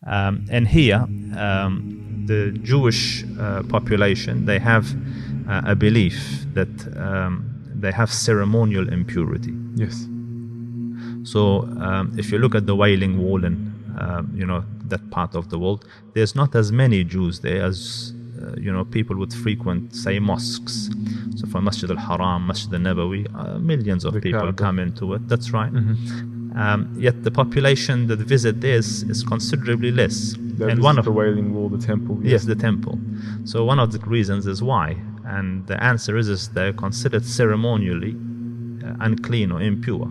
And here, the Jewish population, they have a belief that they have ceremonial impurity. Yes. So if you look at the Wailing Wall and that part of the world, there's not as many Jews there as people would frequent, say, mosques. So from Masjid al-Haram, Masjid al-Nabawi, millions of people Kaaba. come into it. That's right. Yet the population that visit there is considerably less. And one of the Wailing Wall, the temple. Yes, the temple. So one of the reasons is why, and the answer is they're considered ceremonially unclean or impure.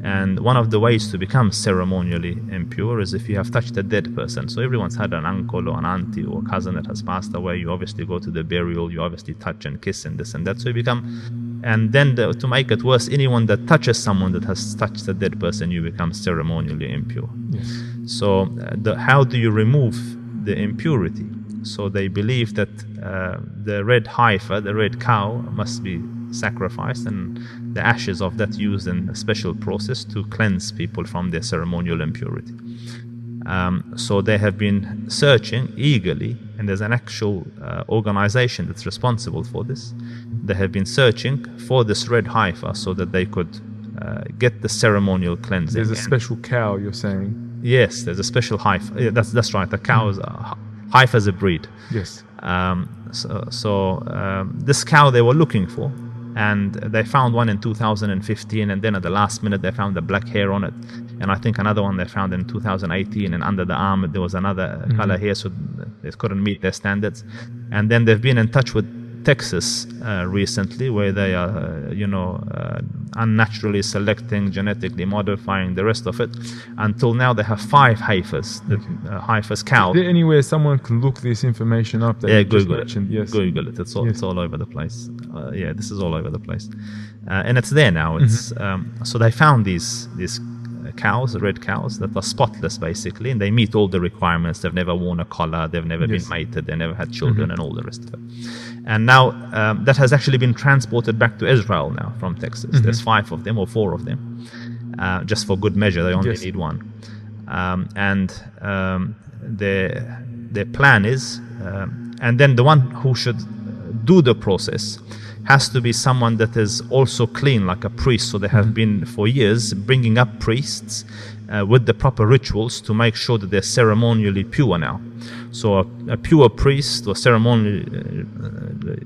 And one of the ways to become ceremonially impure is if you have touched a dead person. So everyone's had an uncle or an auntie or a cousin that has passed away. You obviously go to the burial, you obviously touch and kiss and this and that. So you become, and then to make it worse, anyone that touches someone that has touched a dead person, you become ceremonially impure. Yes. So how do you remove the impurity? So they believe that the red heifer, the red cow, must be sacrificed, and the ashes of that used in a special process to cleanse people from their ceremonial impurity. So they have been searching eagerly, and there's an actual organization that's responsible for this. They have been searching for this red heifer so that they could get the ceremonial cleansing. There's a special cow, you're saying? Yes, there's a special heifer. Yeah, that's right. The cow is heifer is a breed. Yes. So this cow they were looking for, and they found one in 2015, and then at the last minute they found the black hair on it, and I think another one they found in 2018, and under the arm there was another color hair, so they couldn't meet their standards. And then they've been in touch with Texas recently, where they are unnaturally selecting, genetically modifying the rest of it. Until now they have 5 heifers, heifers, cows. Is there anywhere someone can look this information up that you Google just mentioned? Yes. Google it. It's all over the place. This is all over the place, and it's there now. It's so they found these cows, red cows, that are spotless basically, and they meet all the requirements. They've never worn a collar, they've never been mated, they never had children, and all the rest of it. And now that has actually been transported back to Israel now from Texas. There's 5 of them or 4 of them, just for good measure. They only need one. And their plan is, and then the one who should do the process has to be someone that is also clean, like a priest. So they have been for years bringing up priests with the proper rituals to make sure that they're ceremonially pure now. So a pure priest or ceremonially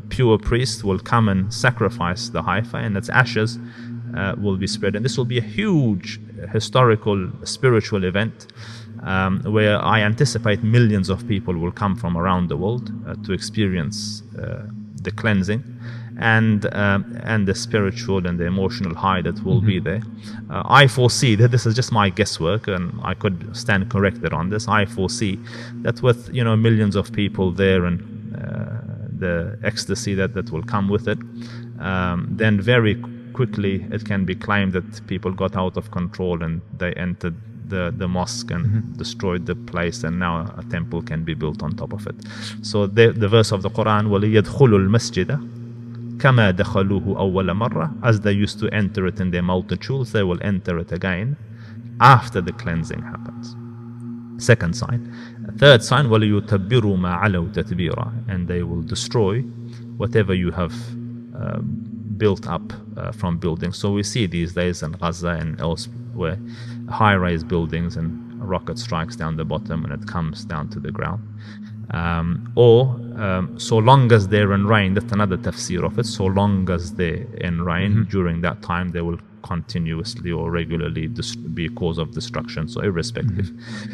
pure priest will come and sacrifice the heifer, and its ashes will be spread. And this will be a huge historical, spiritual event where I anticipate millions of people will come from around the world to experience the cleansing and the spiritual and the emotional high that will be there. I foresee that, this is just my guesswork, and I could stand corrected on this. I foresee that with millions of people there and the ecstasy that will come with it, then very quickly it can be claimed that people got out of control and they entered the mosque and destroyed the place, and now a temple can be built on top of it. So the verse of the Quran, وَلِيَدْخُلُوا الْمَسْجِدَ كَمَا دَخَلُوهُ أَوَّلَ مَرَّةٍ, as they used to enter it in their multitudes, they will enter it again after the cleansing happens. Second sign. Third sign, وَلِيُتَبِّرُوا مَا عَلَوْا تَتْبِيرًا, and they will destroy whatever you have built up from buildings. So we see these days in Gaza and elsewhere high-rise buildings, and a rocket strikes down the bottom and it comes down to the ground. So long as they're in rain, that's another tafsir of it. So long as they're in rain, during that time they will continuously or regularly be a cause of destruction. So irrespective.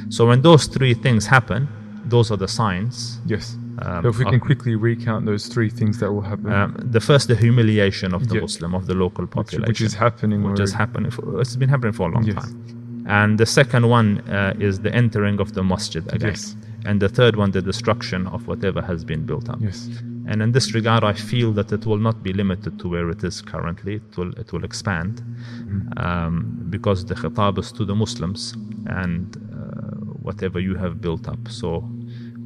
So when those 3 things happen, those are the signs. Yes. So if we can quickly recount those 3 things that will happen. The first, the humiliation of the Muslim, of the local population, which is happening. It's been happening for a long time. And the second one is the entering of the masjid again. Yes. And the third one, the destruction of whatever has been built up. Yes. And in this regard, I feel that it will not be limited to where it is currently. It will expand, because the khitab is to the Muslims and whatever you have built up. So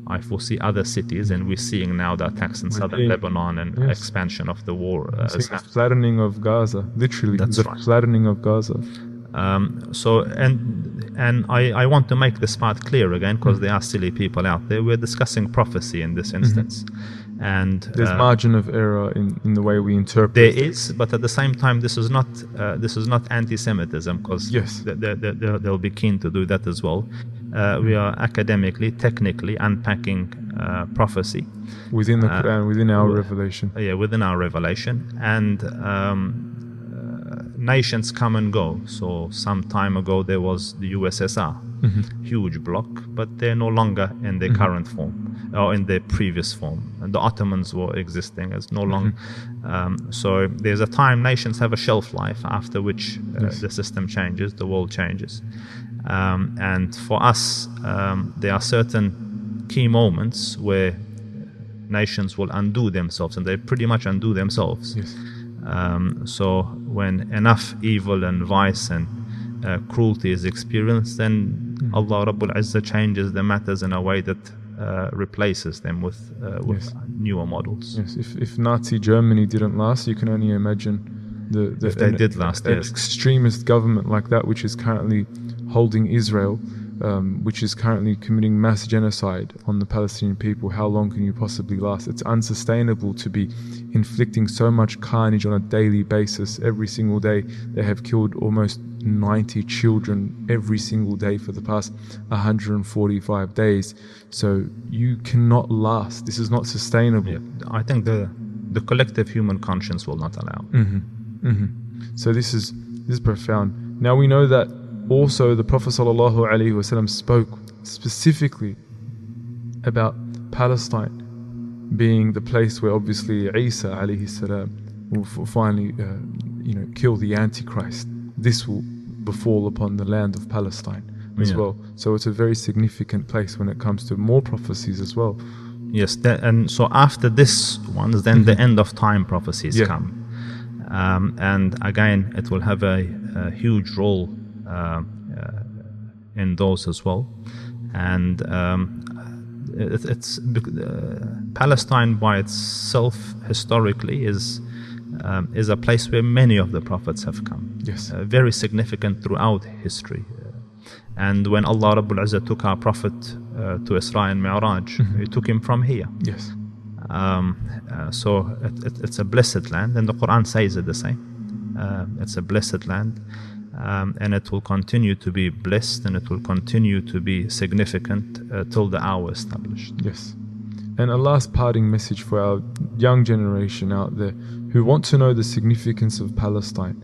I foresee other cities, and we're seeing now the attacks in southern Lebanon and expansion of the war. The flattening of Gaza, literally. That's the right. flattening of Gaza. I want to make this part clear again, because there are silly people out there. We're discussing prophecy in this instance, and There's margin of error in the way we interpret. there is, but at the same time, this is not anti-Semitism, because Yes. they'll be keen to do that as well. We are academically, technically unpacking prophecy Within the Quran, within our revelation. within our revelation, and nations come and go. So some time ago there was the USSR, huge bloc, but they're no longer in their current form or in their previous form. And the Ottomans were existing as no longer. So there's a time nations have a shelf life, after which the system changes, the world changes. And for us, there are certain key moments where nations will undo themselves, and they pretty much undo themselves. Yes. So when enough evil and vice and cruelty is experienced, then Allah Rabbul Izzah changes the matters in a way that replaces them with newer models. Yes. If Nazi Germany didn't last, you can only imagine if they did last, an yes. extremist government like that, which is currently holding Israel, which is currently committing mass genocide on the Palestinian people. How long can you possibly last? It's unsustainable to be inflicting so much carnage on a daily basis. Every single day they have killed almost 90 children every single day for the past 145 days. So you cannot last. This is not sustainable. Yeah. I think the collective human conscience will not allow. So this is profound. Now we know that also the Prophet ﷺ spoke specifically about Palestine being the place where obviously Isa alayhi salam will finally kill the Antichrist. This will befall upon the land of Palestine as well. So it's a very significant place when it comes to more prophecies as well. Yes, and so after this ones, then the end of time prophecies come. And again, it will have a huge role in those as well. And it's Palestine by itself historically is a place where many of the prophets have come. Yes. Very significant throughout history. And when Allah Rabbul Izzah took our prophet to Isra and Mi'raj, he took him from here. Yes. So it's a blessed land, and the Quran says it the same. It's a blessed land, and it will continue to be blessed, and it will continue to be significant till the hour established. Yes. And a last parting message for our young generation out there who want to know the significance of Palestine,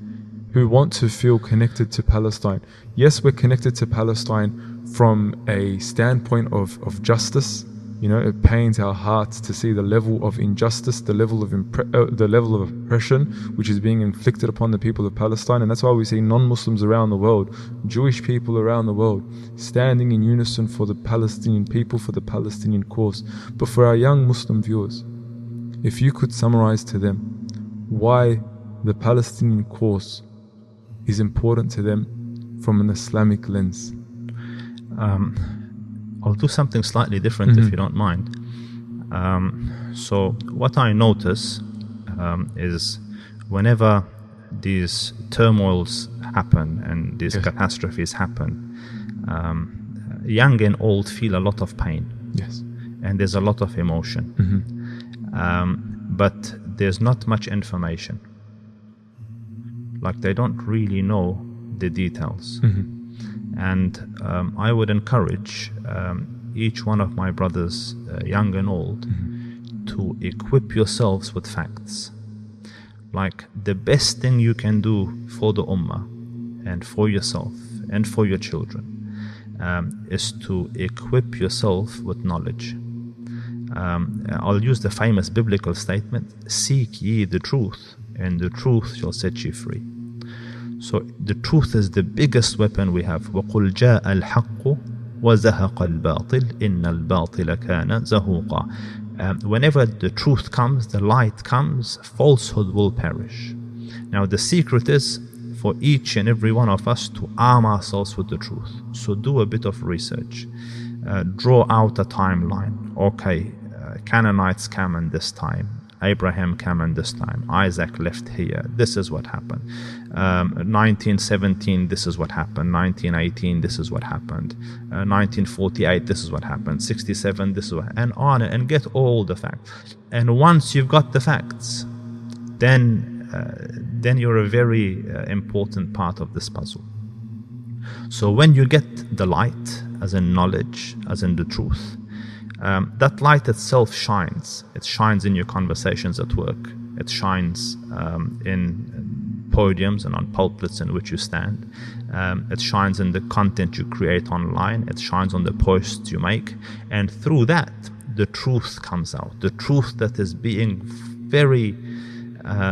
who want to feel connected to Palestine. Yes, we're connected to Palestine from a standpoint of justice. You know, it pains our hearts to see the level of injustice, the level of oppression which is being inflicted upon the people of Palestine. And that's why we see non-Muslims around the world, Jewish people around the world, standing in unison for the Palestinian people, for the Palestinian cause. But for our young Muslim viewers, if you could summarize to them why the Palestinian cause is important to them from an Islamic lens. I'll do something slightly different if you don't mind. So what I notice is whenever these turmoils happen and these catastrophes happen, young and old feel a lot of pain. Yes. And there's a lot of emotion. But there's not much information. Like they don't really know the details. And I would encourage each one of my brothers, young and old, to equip yourselves with facts. Like the best thing you can do for the ummah and for yourself and for your children is to equip yourself with knowledge. I'll use the famous biblical statement, seek ye the truth, and the truth shall set you free. So the truth is the biggest weapon we have. وَقُلْ جَاءَ الْحَقُّ وَزَهَقَ الْبَاطِلِ إِنَّ الْبَاطِلَ كَانَ زَهُوقًا. Whenever the truth comes, the light comes, falsehood will perish. Now the secret is for each and every one of us to arm ourselves with the truth. So do a bit of research. Draw out a timeline. Okay, Canaanites came in this time. Abraham came in this time. Isaac left here. This is what happened. 1917, this is what happened. 1918, this is what happened. 1948, this is what happened. 67, this is what, and on, and get all the facts. And once you've got the facts, then you're a very important part of this puzzle. So when you get the light, as in knowledge, as in the truth, that light itself shines. It shines in your conversations at work. It shines in podiums and on pulpits in which you stand. It shines in the content you create online. It shines on the posts you make. And through that, the truth comes out. The truth that is being very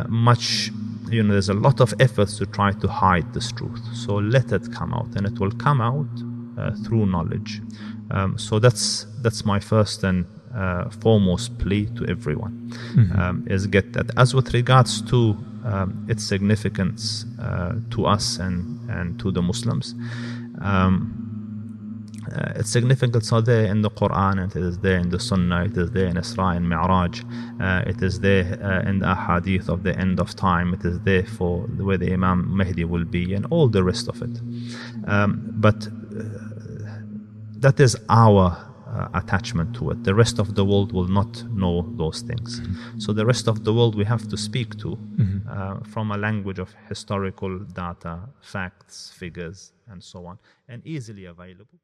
much, there's a lot of efforts to try to hide this truth. So let it come out, and it will come out through knowledge. So that's my first and foremost plea to everyone, is get that. As with regards to its significance to us and to the Muslims, its significance are there in the Quran, it is there in the Sunnah, it is there in Isra and Mi'raj, it is there in the Ahadith of the end of time, it is there for where the Imam Mahdi will be, and all the rest of it. But that is our attachment to it. The rest of the world will not know those things. So the rest of the world we have to speak to from a language of historical data, facts, figures, and so on, and easily available.